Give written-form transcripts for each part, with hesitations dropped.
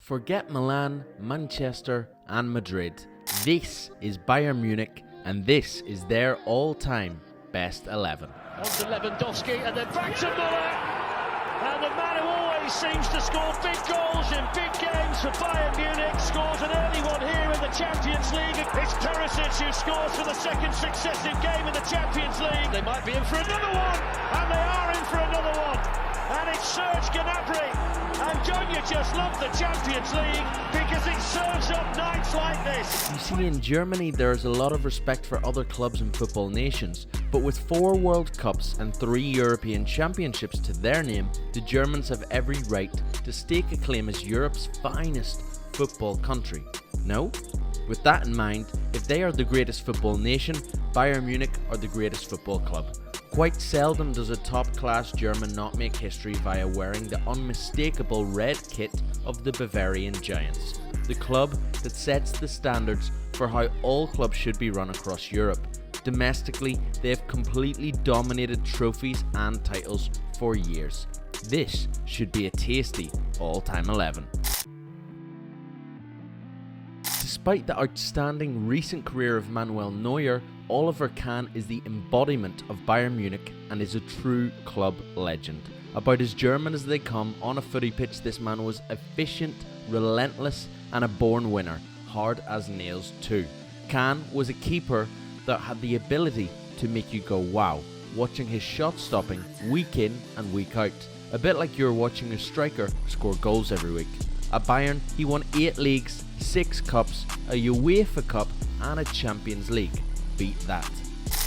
Forget Milan, Manchester and Madrid. This is Bayern Munich and this is their all-time best 11. On to Lewandowski and then back to Muller. And the man who always seems to score big goals in big games for Bayern Munich scores an early one here in the Champions League. It's Perisic who scores for the second successive game in the Champions League. They might be in for another one, and they are in for another one. And it's Serge Gnabry. And don't you just love the Champions League because it serves up nights like this. You see, in Germany there's a lot of respect for other clubs and football nations, but with 4 World Cups and 3 European Championships to their name, the Germans have every right to stake a claim as Europe's finest football country. No? With that in mind, if they are the greatest football nation, Bayern Munich are the greatest football club. Quite seldom does a top-class German not make history via wearing the unmistakable red kit of the Bavarian Giants, the club that sets the standards for how all clubs should be run across Europe. Domestically, they have completely dominated trophies and titles for years. This should be a tasty all-time 11. Despite the outstanding recent career of Manuel Neuer, Oliver Kahn is the embodiment of Bayern Munich and is a true club legend. About as German as they come, on a footy pitch this man was efficient, relentless and a born winner, hard as nails too. Kahn was a keeper that had the ability to make you go wow, watching his shot stopping week in and week out, a bit like you're watching a striker score goals every week. At Bayern, he won 8 leagues, 6 cups, a UEFA Cup and a Champions League. Beat that.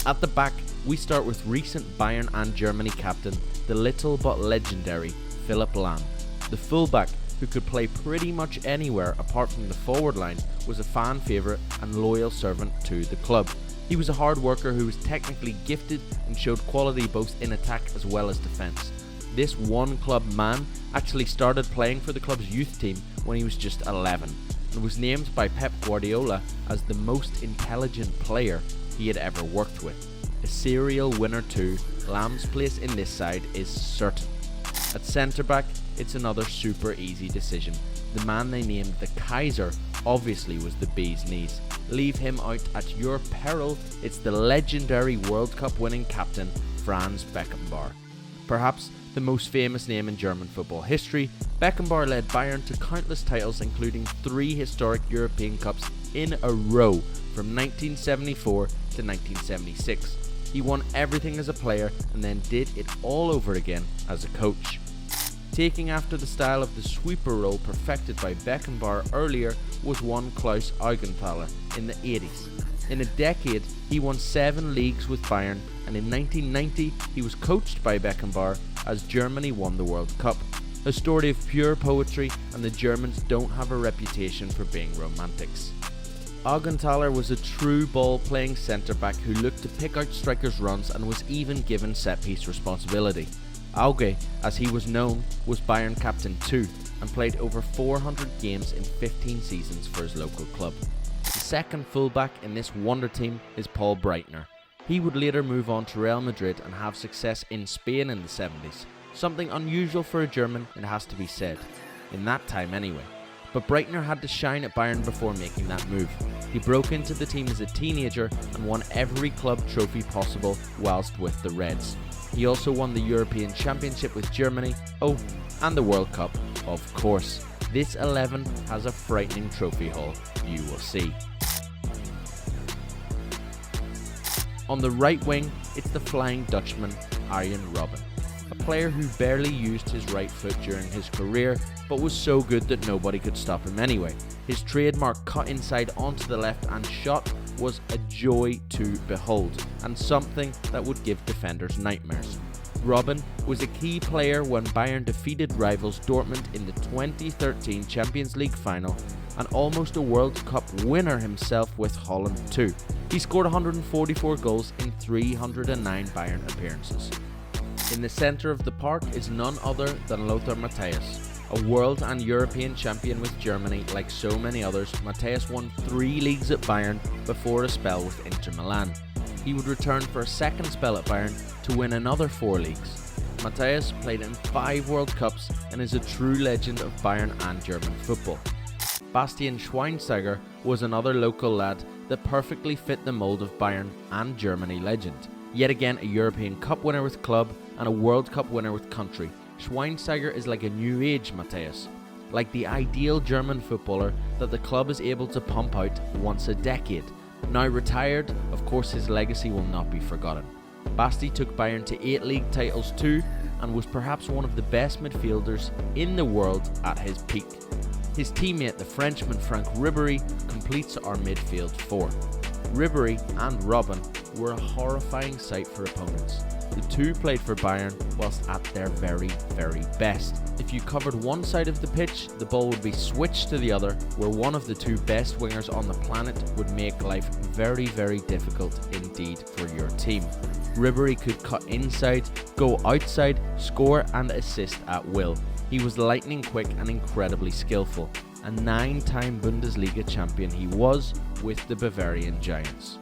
At the back, we start with recent Bayern and Germany captain, the little but legendary Philipp Lahm. The fullback, who could play pretty much anywhere apart from the forward line, was a fan favourite and loyal servant to the club. He was a hard worker who was technically gifted and showed quality both in attack as well as defence. This one club man actually started playing for the club's youth team when he was just 11 and was named by Pep Guardiola as the most intelligent player he had ever worked with. A serial winner too, Lahm's place in this side is certain. At centre back, it's another super easy decision. The man they named the Kaiser obviously was the bee's knees. Leave him out at your peril, it's the legendary World Cup winning captain Franz Beckenbauer. Perhaps the most famous name in German football history, Beckenbauer led Bayern to countless titles including 3 historic European Cups in a row from 1974 to 1976. He won everything as a player and then did it all over again as a coach. Taking after the style of the sweeper role perfected by Beckenbauer earlier was one Klaus Augenthaler in the 80s. In a decade, he won 7 leagues with Bayern, and in 1990 he was coached by Beckenbauer as Germany won the World Cup. A story of pure poetry, and the Germans don't have a reputation for being romantics. Augenthaler was a true ball-playing centre-back who looked to pick out strikers' runs and was even given set-piece responsibility. Auge, as he was known, was Bayern captain too, and played over 400 games in 15 seasons for his local club. The second fullback in this wonder team is Paul Breitner. He would later move on to Real Madrid and have success in Spain in the 70s. Something unusual for a German, it has to be said. In that time anyway. But Breitner had to shine at Bayern before making that move. He broke into the team as a teenager and won every club trophy possible whilst with the Reds. He also won the European Championship with Germany, and the World Cup, of course. This 11 has a frightening trophy haul, you will see. On the right wing, it's the Flying Dutchman, Arjen Robben, a player who barely used his right foot during his career, but was so good that nobody could stop him anyway. His trademark cut inside onto the left and shot was a joy to behold, and something that would give defenders nightmares. Robben was a key player when Bayern defeated rivals Dortmund in the 2013 Champions League final, and almost a World Cup winner himself with Holland too. He scored 144 goals in 309 Bayern appearances. In the centre of the park is none other than Lothar Matthäus. A world and European champion with Germany, like so many others, Matthäus won 3 leagues at Bayern before a spell with Inter Milan. He would return for a second spell at Bayern to win another 4 leagues. Matthäus played in 5 World Cups and is a true legend of Bayern and German football. Bastian Schweinsteiger was another local lad that perfectly fit the mould of Bayern and Germany legend. Yet again a European Cup winner with club and a World Cup winner with country. Schweinsteiger is like a new age Matthäus, like the ideal German footballer that the club is able to pump out once a decade. Now retired, of course his legacy will not be forgotten. Basti took Bayern to 8 league titles too, and was perhaps one of the best midfielders in the world at his peak. His teammate, the Frenchman Franck Ribéry, completes our midfield four. Ribéry and Robben were a horrifying sight for opponents. The two played for Bayern whilst at their very, very best. If you covered one side of the pitch, the ball would be switched to the other, where one of the two best wingers on the planet would make life very, very difficult indeed for your team. Ribéry could cut inside, go outside, score and assist at will. He was lightning quick and incredibly skillful. A 9-time Bundesliga champion he was with the Bavarian Giants.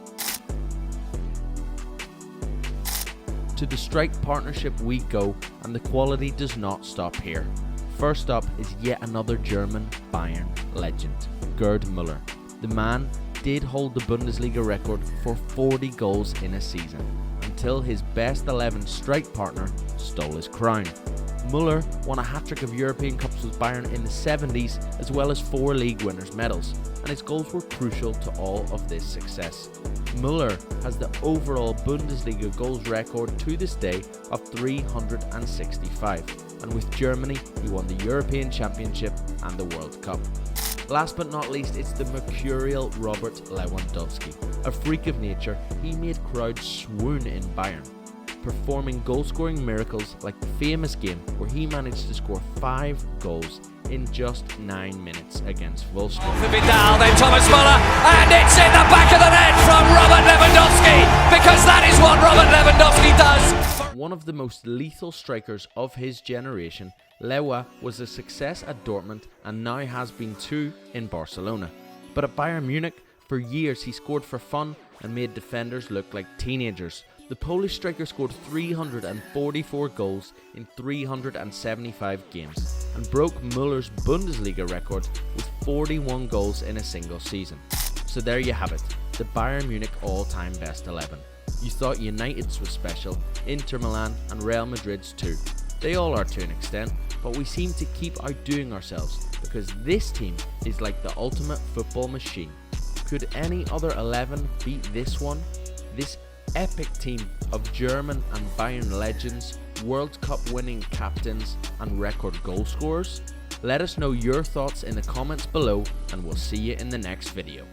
To the strike partnership we go, and the quality does not stop here. First up is yet another German Bayern legend, Gerd Muller. The man did hold the Bundesliga record for 40 goals in a season, until his best 11 strike partner stole his crown. Muller won a hat-trick of European Cups with Bayern in the 70s, as well as 4 league winners' medals, and his goals were crucial to all of this success. Muller has the overall Bundesliga goals record to this day of 365, and with Germany he won the European Championship and the World Cup. Last but not least, it's the mercurial Robert Lewandowski. A freak of nature, he made crowds swoon in Bayern, performing goal-scoring miracles like the famous game where he managed to score 5 goals in just 9 minutes against Wolfsburg. For Vidal, then Thomas Muller, and it's in the back of the net from Robert Lewandowski, because that is what Robert Lewandowski does. One of the most lethal strikers of his generation, Lewa was a success at Dortmund and now has been too in Barcelona. But at Bayern Munich, for years he scored for fun and made defenders look like teenagers. The Polish striker scored 344 goals in 375 games and broke Muller's Bundesliga record with 41 goals in a single season. So there you have it, the Bayern Munich all-time best 11. You thought United's was special, Inter Milan and Real Madrid's too. They all are to an extent, but we seem to keep outdoing ourselves because this team is like the ultimate football machine. Could any other 11 beat this one? This epic team of German and Bayern legends, World Cup winning captains and record goal scorers? Let us know your thoughts in the comments below and we'll see you in the next video.